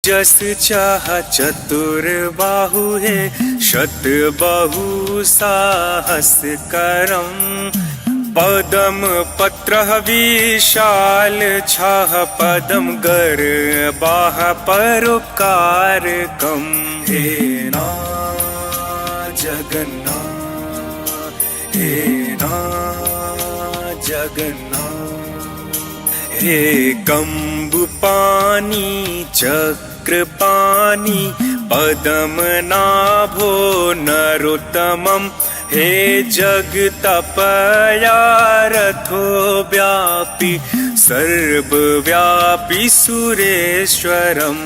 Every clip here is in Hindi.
जस चाह चतुर्बाहु है शत बहु साहस करम। पदम पत्र विशाल छाह पदम गर बाह परोपकार कम। हे ना जगन्नाथ, हे ना जगन्नाथ। हे कंबु पानी चक्र पानी पदम नाभो नरोत्तमम। हे जगतपया रथो व्यापी सर्वव्यापी सुरेश्वरम।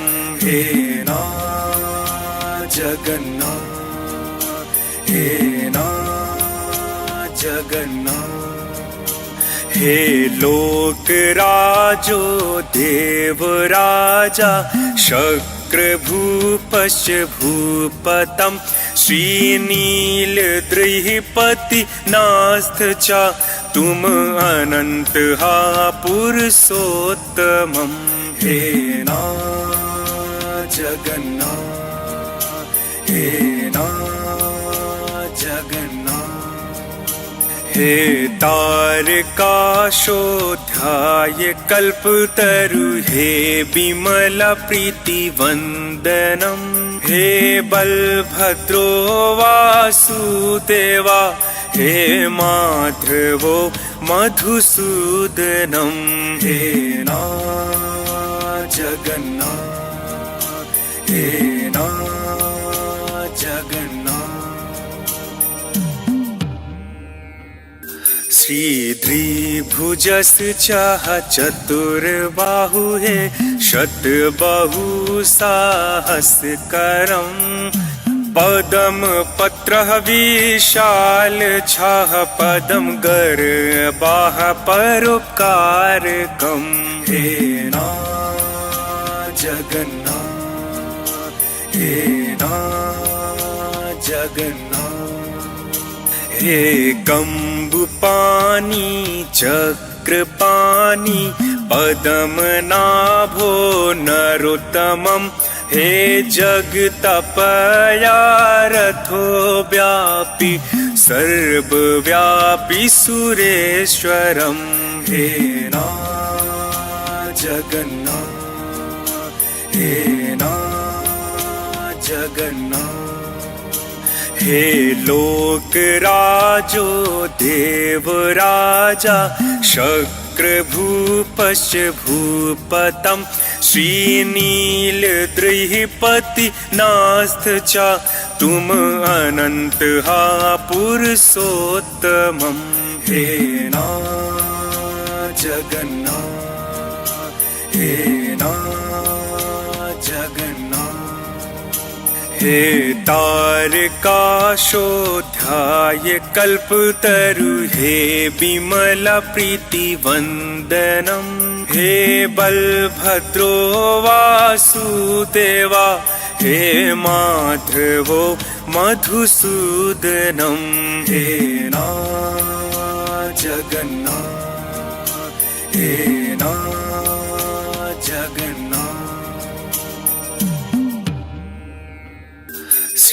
हे ना जगन्नाथ, हे ना जगन्नाथ। हे लोक राजो देव राजा शक्र भूपश्च भूपतम। श्रीनील द्रिपति नास्थ चा तुम अनंत हा पुरुषोत्तमम। हे ना जगन्नाथ, हे ना जगन्नाथ। हे तारकाशोऽध्याय कल्पतरु हे विमला प्रीति वंदनम। हे बलभद्रो वासुदेवा हे माधवो मधुसूदनम। हे ना जगन्नाथ, हे ना जगन्नाथ। श्रीधृभुजस चाह चतुर्बाहु है शत बहु साहस करम। पदम पत्र विशाल छाह पदम गर बाह परोपकार कम। हे ना जगन्नाथ, हे ना जगन्नाथ। हे कंबु पानी चक्र पानी पदम नाभो नरोत्तमम। हे जगतपया रथो व्यापी सर्वव्यापी सुरेश्वरम। हे ना जगन्नाथ, हे ना जगन्नाथ। हे लोक राजो देव राजा शक्र भूपश्च भूपतम। श्रीनील द्रिपति नास्थ चा तुम अनंत हा पुरुषोत्तमम। हे ना जगन्नाथ, हे ना जगन्नाथ। हे तारकाशोऽध्याय कल्पतरु हे विमला प्रीति वंदनम। हे बलभद्रो वासुदेवा हे माधवो मधुसूदनम। हे ना जगन्नाथ, हे ना जगन्नाथ।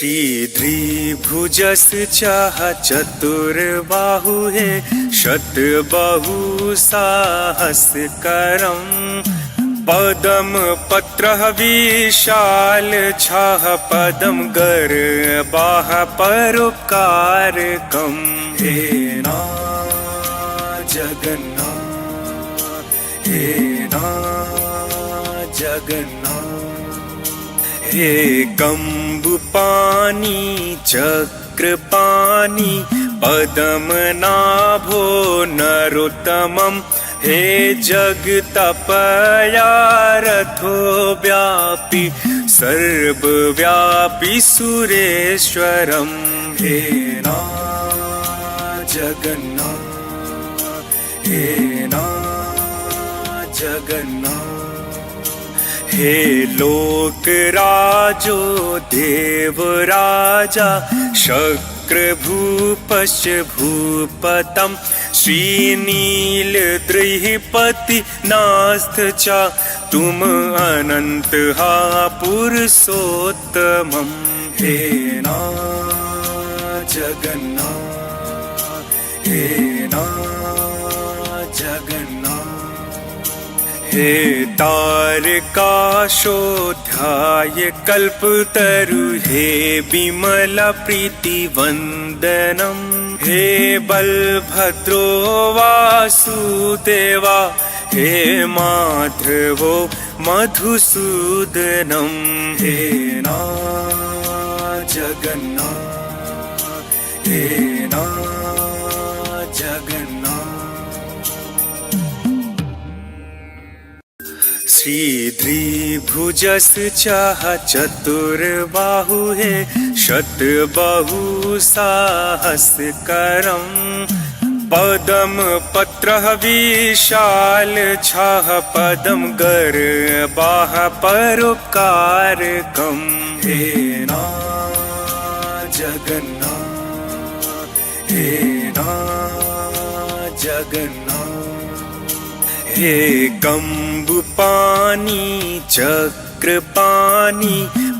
श्रीधृभुजस चाह चतुर्बाहु है शत बहु साहस करम। पदम पत्र विशाल छाह पदम गर बाह परोपकार कम। हे ना जगन्नाथ, हे ना जगन्नाथ। हे कंबु पानी चक्र पानी पदम नाभो नरोत्तमम। हे जगतपया रथो व्यापी सर्वव्यापी सुरेश्वरम। हे ना जगन्नाथ, हे ना जगन्नाथ। हे लोक राजो देवराजा शक्रभूपश्च भूपतं श्रीनीलद्रिपति नास्थ च तुम अनंत हा पुरुषोत्तमं हे नाथ जगन्नाथ हे नाथ जगन्नाथ हे तारकाशोऽध्याय कल्पतरु हे विमला प्रीतिवंदनम हे बलभद्रो वासुदेवा हे माधवो मधुसूदनम हे नाथ जगन्नाथ हे नाथ जगन्नाथ श्रीधृभुजश्च चतुर्बाहु हे शतबाहु साहस्रकरं पदम पत्रः विशाल छः पदम गर्बाः परोपकारकं हे नाथ जगन्नाथ हे नाथ जगन्नाथ हे कम्बुपाणि चक्रपाणि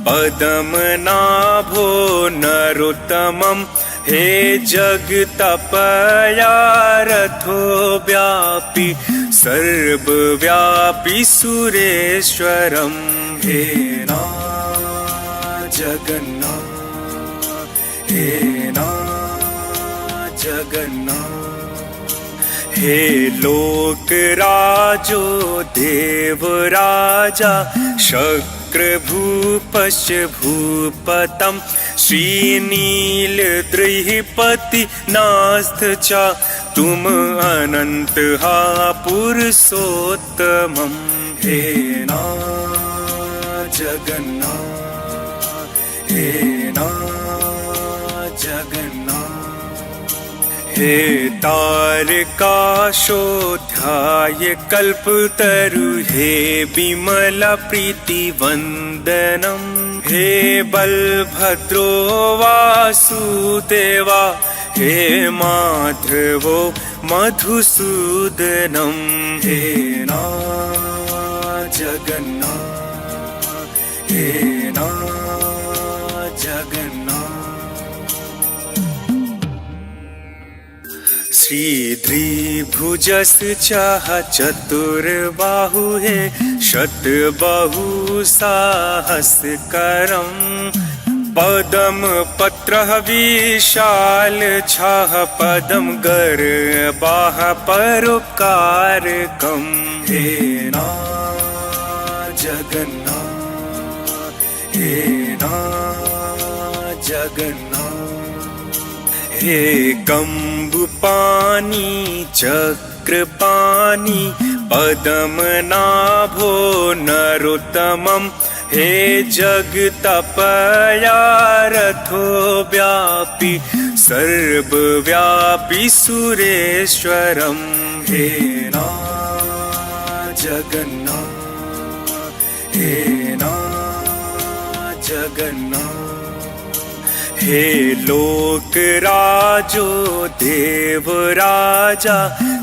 पद्मनाभो नरोत्तमं हे जगतपयारथो व्यापी सर्वव्यापी सुरेश्वरं हे नाथ जगन्नाथ हे नाथ जगन्नाथ हे लोकराजो देवराजा शक्रभूपश्च भूपतं श्रीनीलद्रिपति नास्थ च तुम अनंत हा पुरुषोत्तमं हे नाथ जगन्नाथ हे नाथ जगन्नाथ हे तारकाशोऽध्याय कल्पतरु हे विमला प्रीतिवंदनम हे बलभद्रो वासुदेवा हे माधवो मधुसूदनम हे नाथ जगन्नाथ हे नाथ जगन्नाथ श्रीधृभुजश्च चतुर्बाहु हे शतबाहु साहस्रकरं पदम पत्रः विशाल छः पदम गर्बाः परोपकारकं हे नाथ जगन्नाथ हे नाथ जगन्नाथ हे कम्बुपाणि चक्रपाणि पद्मनाभो नरोत्तमं हे जगतपयारथो व्यापी सर्वव्यापी सुरेश्वरं हे नाथ जगन्नाथ हे नाथ जगन्नाथ हे लोकराजो देवराजा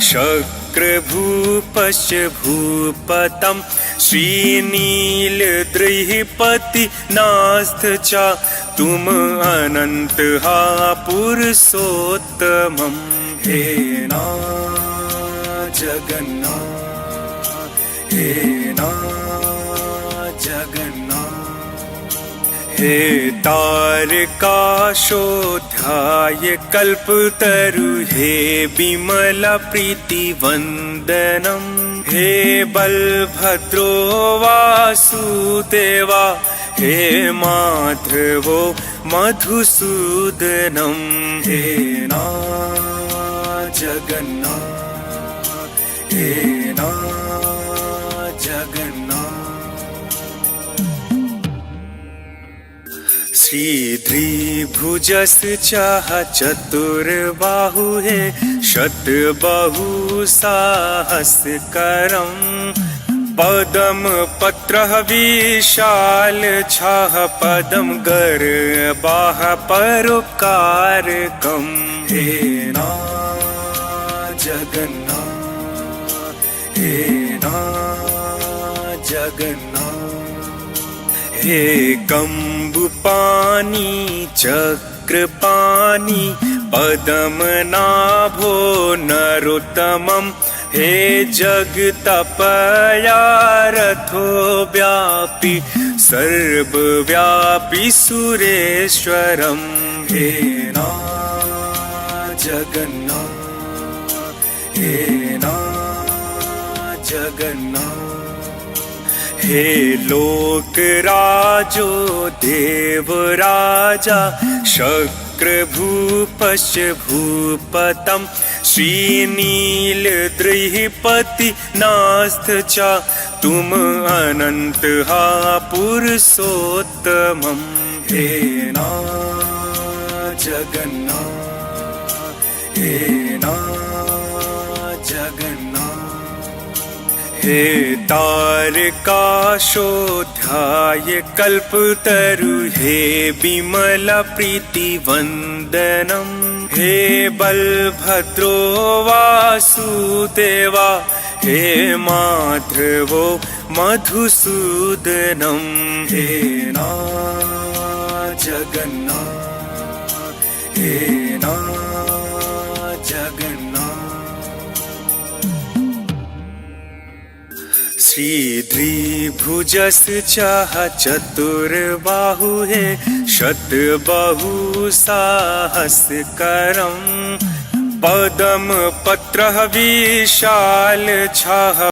शक्रभूपश्च भूपतं श्रीनीलद्रिपति नास्थ च तुम अनंत हा पुरुषोत्तमं हे नाथ जगन्नाथ हे नाथ जगन्नाथ हे तारकाशोऽध्याय कल्पतरु हे विमला प्रीतिवंदनम हे बलभद्रो वासुदेवा हे माधवो मधुसूदनम हे नाथ जगन्नाथ हे नाथ जगन्नाथ श्रीधृभुजश्च चतुर्बाहु हे शतबाहु साहस्रकरं पदम पत्रः विशाल छः पदम गर्बाः परोपकारकम् हे नाथ जगन्नाथ हे नाथ जगन्नाथ हे कम्बुपाणि चक्रपाणि पदम नाभो नरोत्तमम् हे जगतपया रथो व्यापी सर्वव्यापी सुरेश्वरं हे नाथ जगन्नाथ हे नाथ जगन्नाथ हे लोकराजो देवराजा शक्रभूपश्च भूपतं श्रीनीलद्रिपति नास्थ च तुम अनन्तः पुरुषोत्तमं हे नाथ जगन्नाथ हे नाथ जगन्नाथ हे तारकाशोऽध्याय कल्पतरु हे विमल प्रीतिवन्दनम् हे बलभद्रो वासुदेवा हे माधवो मधुसूदनं हे नाथ जगन्नाथ हे नाथ जगन्नाथ श्रीधृभुजश्च चतुर्बाहु हे शतबाहु साहस्रकरम् पदम पत्रः विशाल छः